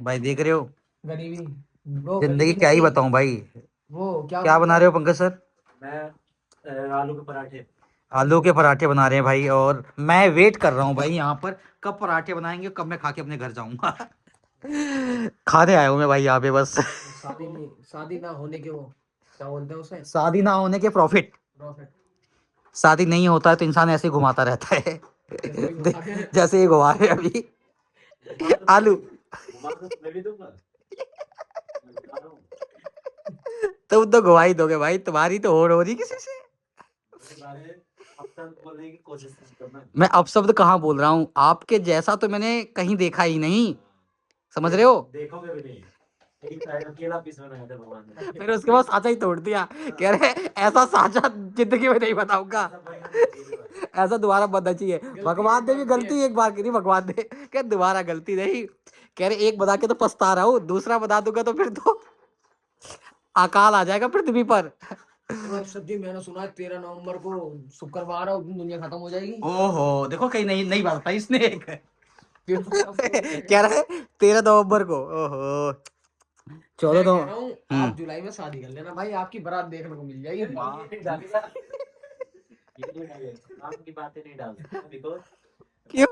भाई देख रहे हो, गरीबी ब्रो, जिंदगी गरीबी क्या ही नहीं। बताऊं भाई। वो क्या क्या बना रहे हो पंकज सर? मैं आलू के पराठे। आलू के पराठे बना रहे हैं भाई, और मैं वेट कर रहा हूँ भाई यहाँ पर, कब पराठे बनाएंगे, कब मैं खा के अपने घर जाऊंगा। खाने आया हूँ मैं भाई यहाँ पे बस। शादी नहीं, शादी ना होने के वो क्या बोलते हैं उसे? शादी ना होने के प्रॉफिट। प्रॉफिट। शादी नहीं होता है तो इंसान ऐसे ही घुमाता रहता है। जैसे भी घुमा के जैसे ये घुमा रहे हैं अभी घुमा तो आलू। घुमा तो मैं भी दूंगा। मैं बता रहा हूँ। तुम तो घुमा ही दोगे भाई, तुम्हारी तो हो रही किसी से। मेरे बारे अब तक बोलने की कोशिश करना। मैं अपशब्द कहाँ बोल रहा हूँ, आपके जैसा तो मैंने कहीं देखा ही नहीं। समझ रहे हो? देखोगे भी नहीं। एक टाइम अकेला पीस बनाया था भगवान ने। फिर उसके बाद साचा ही तोड़ दिया। कह रहे ऐसा साचा जिंदगी में नहीं बताऊंगा। ऐसा बनना नहीं चाहिए बस। ऐसा दोबारा बनना चाहिए। भगवान ने भी गलती एक बार की थी, भगवान ने क्या दोबारा गलती नहीं। कह रहे एक बना के तो पछता रहा हूँ, दूसरा बना दूंगा तो फिर तो अकाल आ जाएगा पृथ्वी पर। और सब्जी मैंने सुना है 13 नवंबर को शुक्रवार है, उस दिन दुनिया खत्म हो जाएगी। ओहो देखो, कहीं नहीं नहीं बात बताई इसने एक। फिर तो सब हो कह जाएगा। रहा है 13 नवंबर को। ओहो, चौदह मैं तो कह रहा हूँ आप जुलाई में शादी कर लेना भाई, आपकी बारात देखने को मिल जाएगी। ये नहीं डालेगा। ये नहीं डालेगा। आपकी बातें नहीं डाल सकता बिकॉज क्यों?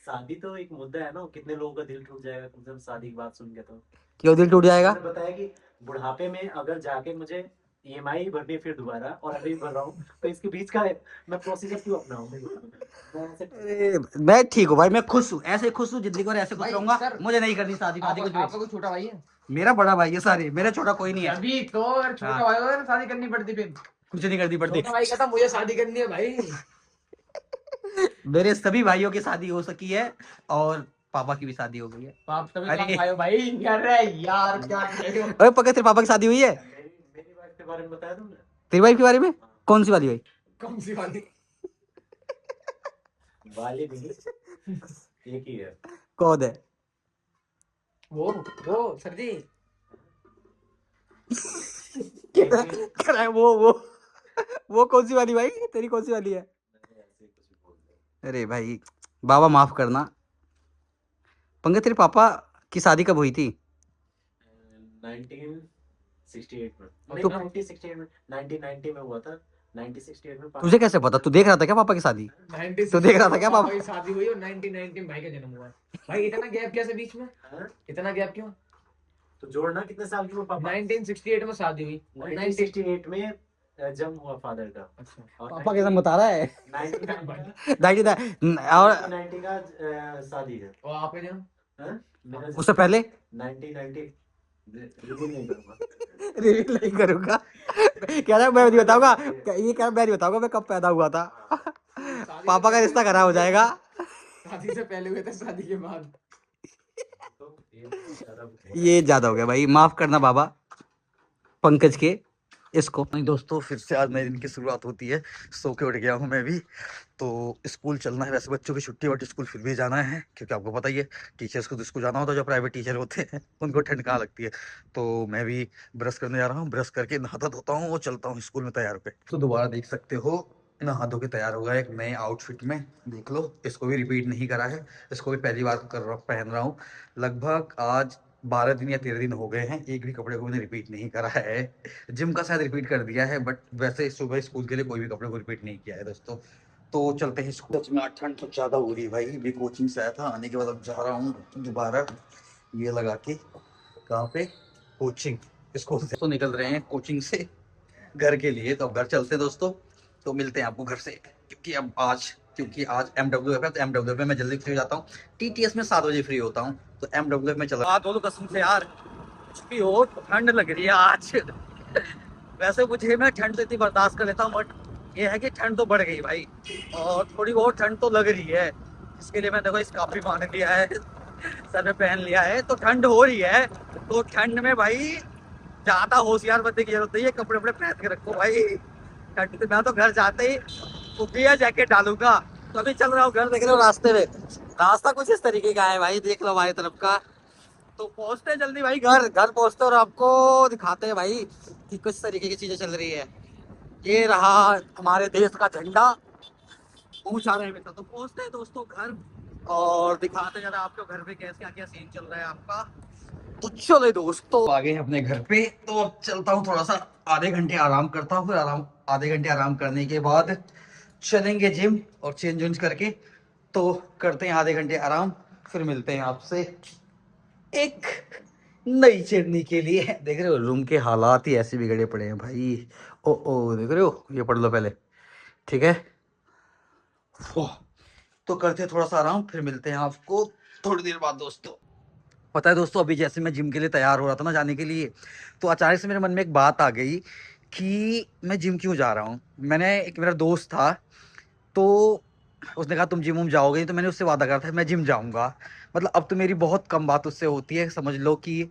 शादी तो एक मुद्दा है ना, कितने लोगों का दिल टूट जाएगा कम से कम शादी की बात सुन के। तो क्यों दिल टूट जाएगा? मैंने बताया कि बुढ़ापे में अगर जाके मुझे ईएमआई भरनी है फिर दोबारा, और अभी भर रहा हूँ, तो इसके बीच का मैं प्रोसीजर क्यों अपनाऊं? मैं ऐसे मैं ठीक हूँ भाई, मैं खुश हूँ, ऐसे खुश हूँ जिंदगी भर, ऐसे खुश भाई, रहूंगा। सर, मुझे नहीं करनी शादी वादी कुछ आपका भी। कोई छोटा भाई है? मेरा बड़ा भाई है सारे, मेरा छोटा कोई नहीं है। अभी तो अगर छोटा हाँ। भाई होगा ना शादी करनी पड़ती फिर। कुछ नहीं करनी पड़ती। छोटा भाई कहता मुझे शादी करनी है भाई। मेरे सभी भाइयों की शादी हो सकी है, और पापा की भी शादी हो गई है। आप तभी अरे तो आए भाई, अरे यार क्या कह रहे हो? अरे पक्का तेरे पापा की शादी हुई है? मेरी वाइफ के बारे में बताया तुमने? तेरी वाइफ के बारे में? कौन सी वाली भाई? कौन सी वाली? वाली नहीं, एक ही है। कौन है? वो सर जी। कह रहा है वो कौन सी वाली भाई, तेरी कौन सी वाली है? ऐसे ही कुछ भी बोल दो। अरे भाई, बाबा माफ करना। पंकज तेरे पापा की शादी कब हुई थी? 1968 में, नहीं तो 1968 में, 1990 में हुआ था। 1968 में तुझे कैसे पता? तू देख रहा था क्या पापा की शादी? 96 तो देख रहा था क्या पापा पापा? की शादी हुई और 1990 में भाई का जन्म हुआ है। भाई इतना गैप कैसे बीच में? हाँ? इतना गैप क्यों? तो जोड़ना कितने साल की वो पापा? 1968 में शादी हुई। 1968 में जन्म हुआ फादर का। अच्छा। और पापा कैसे बता रहा है? 1990 दादी दा और 1990 का शादी है। और आपका जन्म? हाँ? मेरा उससे पहले 1990 रिवील नहीं करूंगा। रिवील नहीं करूंगा। कह रहा है मैं नहीं बताऊंगा, ये कह रहा है मैं नहीं बताऊंगा मैं कब पैदा हुआ था। पापा का रिश्ता खराब हो जाएगा। शादी से पहले हुए थे, शादी के बाद? तो ये ये ज्यादा हो गया भाई, माफ करना बाबा पंकज के इसको। नहीं दोस्तों, फिर से आज नए दिन की शुरुआत होती है। सो के उठ गया हूँ मैं भी। तो स्कूल चलना है, वैसे बच्चों की छुट्टी, बट स्कूल फिर भी जाना है, क्योंकि आपको पता ही है टीचर्स को तो स्कूल जाना होता है, जो प्राइवेट टीचर होते हैं उनको ठंड कहाँ लगती है। तो मैं भी ब्रश करने जा रहा हूँ, ब्रश करके नहाता धोता हूँ और चलता हूँ स्कूल में तैयार होकर। तो दोबारा देख सकते हो, नहा धो के तैयार होगा एक नए आउटफिट में। देख लो, इसको भी रिपीट नहीं करा है, इसको भी पहली बार पहन रहा हूँ। लगभग आज 12 दिन या 13 दिन हो गए हैं, एक भी कपड़े को मैंने रिपीट नहीं करा है। जिम का शायद रिपीट कर दिया है, बट वैसे सुबह स्कूल के लिए कोई भी कपड़े को रिपीट नहीं किया है दोस्तों। तो चलते हैं स्कूल। सच में आज ठंड तो ज़्यादा हो रही है भाई। भी कोचिंग से आया था, आने के बाद अब जा रहा हूँ दोबारा ये लगा के। कहाँ पे? कोचिंग, स्कूल से तो निकल रहे हैं कोचिंग से घर के लिए। तो अब घर चलते हैं दोस्तों, तो मिलते हैं आपको घर से। क्योंकि आज MWF है, तो MWF में मैं जल्दी फ्री हो जाता हूँ। TTS में 7 बजे फ्री होता हूँ, तो MWF में चला। बोलो कसम से यार, कुछ भी हो ठंड लग रही है आज। वैसे मुझे, मैं ठंड तो इतनी बर्दाश्त कर लेता हूँ, बट ये है कि ठंड तो बढ़ गई भाई, और थोड़ी बहुत ठंड तो लग रही है। इसके लिए मैं देखो स्कार्फ भी बांध लिया है, सर में पहन लिया है, तो ठंड हो रही है। तो ठंड में भाई ज्यादा होशियार बनने की जरूरत नहीं है, कपड़े वपड़े पहन के रखो भाई। ठंड से मैं तो घर जाते ही कुपिया जैकेट डालूंगा। तो अभी चल रहा हूँ घर, देख रहे हो रास्ते में, रास्ता कुछ इस तरीके का है भाई, देख लो हमारी तरफ का। तो पहुंचते हैं जल्दी भाई, घर पहुंचते और आपको दिखाते हैं भाई कि किस तरीके की चीजें चल रही है। ये रहा हमारे देश का झंडा, ऊंचा रहे बेटा। तो पहुंचते हैं दोस्तों घर, और दिखाते जरा आपको घर पे कैसे क्या क्या सीन चल रहा है आपका। तो चलो दोस्तों आ गए हैं अपने घर पे, तो अब चलता हूँ थोड़ा सा आधे घंटे आराम करता हूँ, फिर आधे घंटे आराम करने के बाद चलेंगे जिम और चेंज वेंज करके, तो करते हैं आधे घंटे आराम, फिर मिलते हैं आपसे एक नई जर्नी के लिए। देख रहे हो रूम के हालात ही ऐसे बिगड़े पड़े हैं भाई। ओ देख रहे हो, ये पढ़ लो पहले, ठीक है। ओह, तो करते हैं थोड़ा सा आराम, फिर मिलते हैं आपको थोड़ी देर बाद दोस्तों। पता है दोस्तों, अभी जैसे मैं जिम के लिए तैयार हो रहा था ना जाने के लिए, तो अचानक से मेरे मन में एक बात आ गई कि मैं जिम क्यों जा रहा हूँ। मैंने एक मेरा दोस्त था, तो उसने कहा तुम जिम उम जाओगे, तो मैंने उससे वादा करा था मैं जिम जाऊँगा। मतलब अब तो मेरी बहुत कम बात उससे होती है, समझ लो कि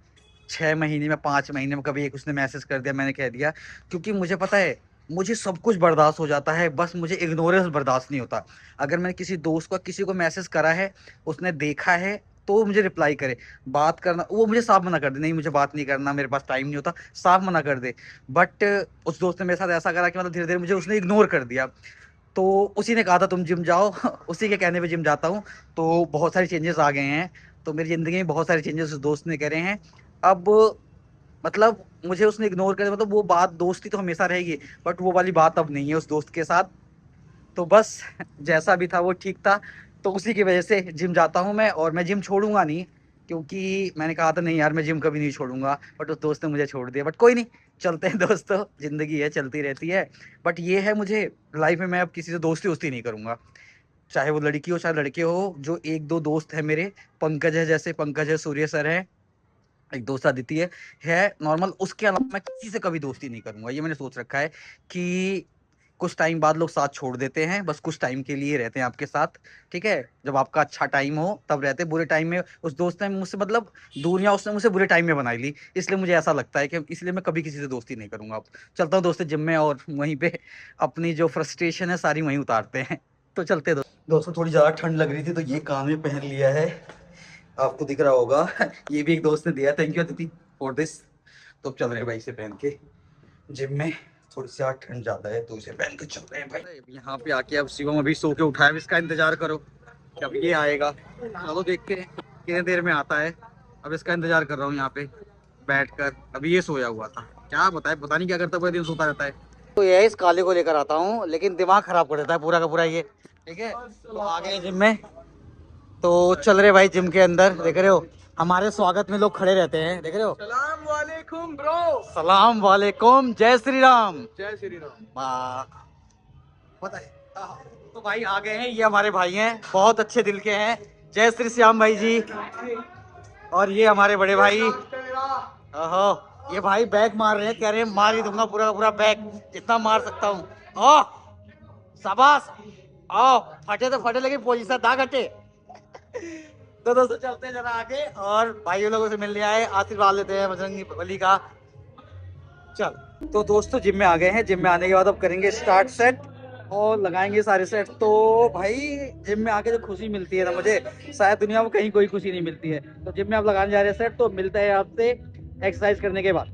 6 महीने में 5 महीने में कभी एक उसने मैसेज कर दिया, मैंने कह दिया। क्योंकि मुझे पता है मुझे सब कुछ बर्दाश्त हो जाता है, बस मुझे इग्नोरेंस बर्दाश्त नहीं होता। अगर मैंने किसी दोस्त को किसी को मैसेज करा है, उसने देखा है, तो वो मुझे रिप्लाई करे। बात करना वो मुझे साफ मना कर दे, नहीं मुझे बात नहीं करना, मेरे पास टाइम नहीं होता, साफ मना कर दे। बट उस दोस्त ने मेरे साथ ऐसा करा कि मतलब धीरे धीरे मुझे उसने इग्नोर कर दिया। तो उसी ने कहा था तुम जिम जाओ उसी के कहने पे जिम जाता हूँ। तो बहुत सारे चेंजेस आ गए हैं, तो मेरी ज़िंदगी में बहुत सारे चेंजेस उस दोस्त ने करे हैं। अब मतलब मुझे उसने इग्नोर कर, मतलब वो बात दोस्ती तो हमेशा रहेगी, बट वो वाली बात अब नहीं है उस दोस्त के साथ। तो बस जैसा भी था वो ठीक था, तो उसी की वजह से जिम जाता हूँ मैं, और मैं जिम छोड़ूंगा नहीं। क्योंकि मैंने कहा था नहीं यार मैं जिम कभी नहीं छोड़ूंगा, बट उस दोस्त ने मुझे छोड़ दिया। बट कोई नहीं, चलते हैं दोस्तों, जिंदगी है चलती रहती है। बट ये है मुझे लाइफ में, मैं अब किसी से दोस्ती वोस्ती नहीं करूंगा, चाहे वो लड़की हो चाहे लड़के हो। जो एक दो दोस्त है मेरे, पंकज है, जैसे पंकज है, सूर्य सर है, एक दोस्त अदिति है नॉर्मल, उसके अलावा मैं किसी से कभी दोस्ती नहीं करूंगा। ये मैंने सोच रखा है कि कुछ टाइम बाद लोग साथ छोड़ देते हैं, बस कुछ टाइम के लिए रहते हैं आपके साथ, ठीक है। जब आपका अच्छा टाइम हो तब रहते, बुरे टाइम में उस दोस्त ने मुझसे मतलब दूरियां उसने मुझसे बुरे टाइम में बनाई ली, इसलिए मुझे ऐसा लगता है कि इसलिए मैं कभी किसी से दोस्ती नहीं करूंगा। अब चलता हूँ दोस्तों जिम में, और वहीं पे अपनी जो फ्रस्ट्रेशन है सारी वहीं उतारते हैं। तो चलते हैं दोस्तों, थोड़ी ज़्यादा ठंड लग रही थी तो ये काम में पहन लिया है, आपको दिख रहा होगा ये भी एक दोस्त ने दिया, thank you Aditi for this. तो अब चल रहे हैं भाई इसे पहन के जिम में, थोड़ी सी आज ठंड ज्यादा है तो इसे पहन के चल रहे हैं भाई। यहाँ पे आके अब शिवम अभी सो के उठा है, अब इसका इंतजार करो कि अब ये आएगा। चलो देखते हैं कितने देर में आता है, अब इसका इंतजार कर रहा हूँ यहाँ पे बैठ कर। अभी ये सोया हुआ था, क्या बताए, पता नहीं क्या करता, पूरे दिन सोता रहता है। तो ये इस काले को लेकर आता हूँ, लेकिन दिमाग खराब कर देता है पूरा का पूरा ये, ठीक है। तो आ गए जिम में, तो चल रहे भाई जिम के अंदर, देख रहे हो हमारे स्वागत में लोग खड़े रहते हैं, देख रहे हो। सलाम वालेकुम ब्रो। सलाम वालेकुम, जय श्री राम। जय श्री राम। पता है, तो भाई आ गए हैं, ये हमारे भाई हैं, बहुत अच्छे दिल के हैं, जय श्री श्याम भाई जी। और ये हमारे बड़े भाई, ओहो, ये भाई बैक मार रहे हैं, कह रहे हैं मार ही दूंगा पूरा का पूरा बैक, जितना मार सकता हूँ। ओ शाबाश, आओ फटे तो फटे, लेकिन पोजीशन ना घटे। तो दोस्तों चलते हैं जरा आगे, और भाइयों लोगों से मिल लिया है, आशीर्वाद लेते हैं बजरंगी बली का। चल तो दोस्तों जिम में आ गए हैं, जिम में आने के बाद अब करेंगे स्टार्ट सेट और लगाएंगे सारे सेट। तो भाई जिम में आके जो खुशी मिलती है ना मुझे, शायद दुनिया में कहीं कोई खुशी नहीं मिलती है। तो जिम में आप लगाने जा रहे हैं सेट, तो मिलता है आपसे एक्सरसाइज करने के बाद।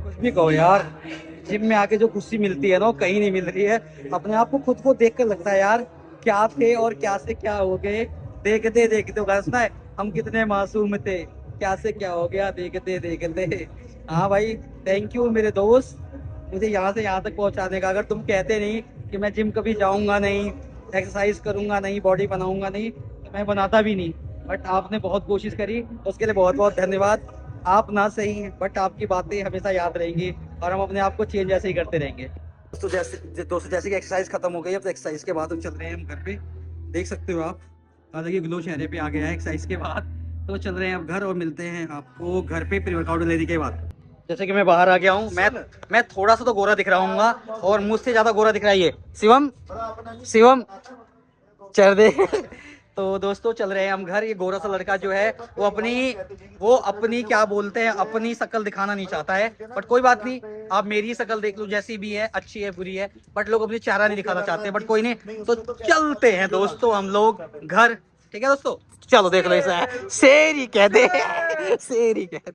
कुछ भी कहो यार, जिम में आके जो खुशी मिलती है ना वो कहीं नहीं मिल रही है। अपने आप को खुद को देख कर लगता है यार क्या थे और क्या से क्या हो गए, देखते देखते गाना सुना है, हम कितने मासूम थे, क्या से क्या हो गया देखते देखते। हाँ भाई, थैंक यू मेरे दोस्त मुझे यहाँ से यहाँ तक पहुँचाने का। अगर तुम कहते नहीं कि मैं जिम कभी जाऊँगा नहीं, एक्सरसाइज करूँगा नहीं, बॉडी बनाऊँगा नहीं, तो मैं बनाता भी नहीं। बट आपने बहुत कोशिश करी, उसके लिए बहुत बहुत धन्यवाद। आप ना सही बट आपकी बातें हमेशा याद रहेंगी, और हम अपने आप को चेंज ऐसे ही करते रहेंगे। दोस्तों जैसे कि एक्सरसाइज खत्म हो गई, अब तो एक्सरसाइज के बाद हम चल रहे हैं हम घर पे, देख सकते हो आप, देखिए ग्लो चेहरे पे आ गया है एक्सरसाइज के बाद। तो चल रहे हैं अब घर, और मिलते हैं आपको घर पे प्री वर्कआउट लेने के बाद। जैसे कि मैं बाहर आ गया हूँ, मैं थोड़ा सा तो गोरा दिख रहा हूँ, और मुझसे ज्यादा गोरा दिख रहा है ये शिवम, शिवम चल दे। तो दोस्तों चल रहे हैं हम घर। ये गोरा सा लड़का जो है वो अपनी क्या बोलते हैं, अपनी शक्ल दिखाना नहीं चाहता है, बट कोई बात नहीं, आप मेरी शक्ल देख लो, जैसी भी है, अच्छी है बुरी है, बट लोग अपनी चेहरा नहीं दिखाना चाहते, बट कोई नहीं। तो चलते हैं दोस्तों हम लोग घर, ठीक है दोस्तों, चलो देख लो, ऐसा है शेर ही कह दे, शेर ही कह दे।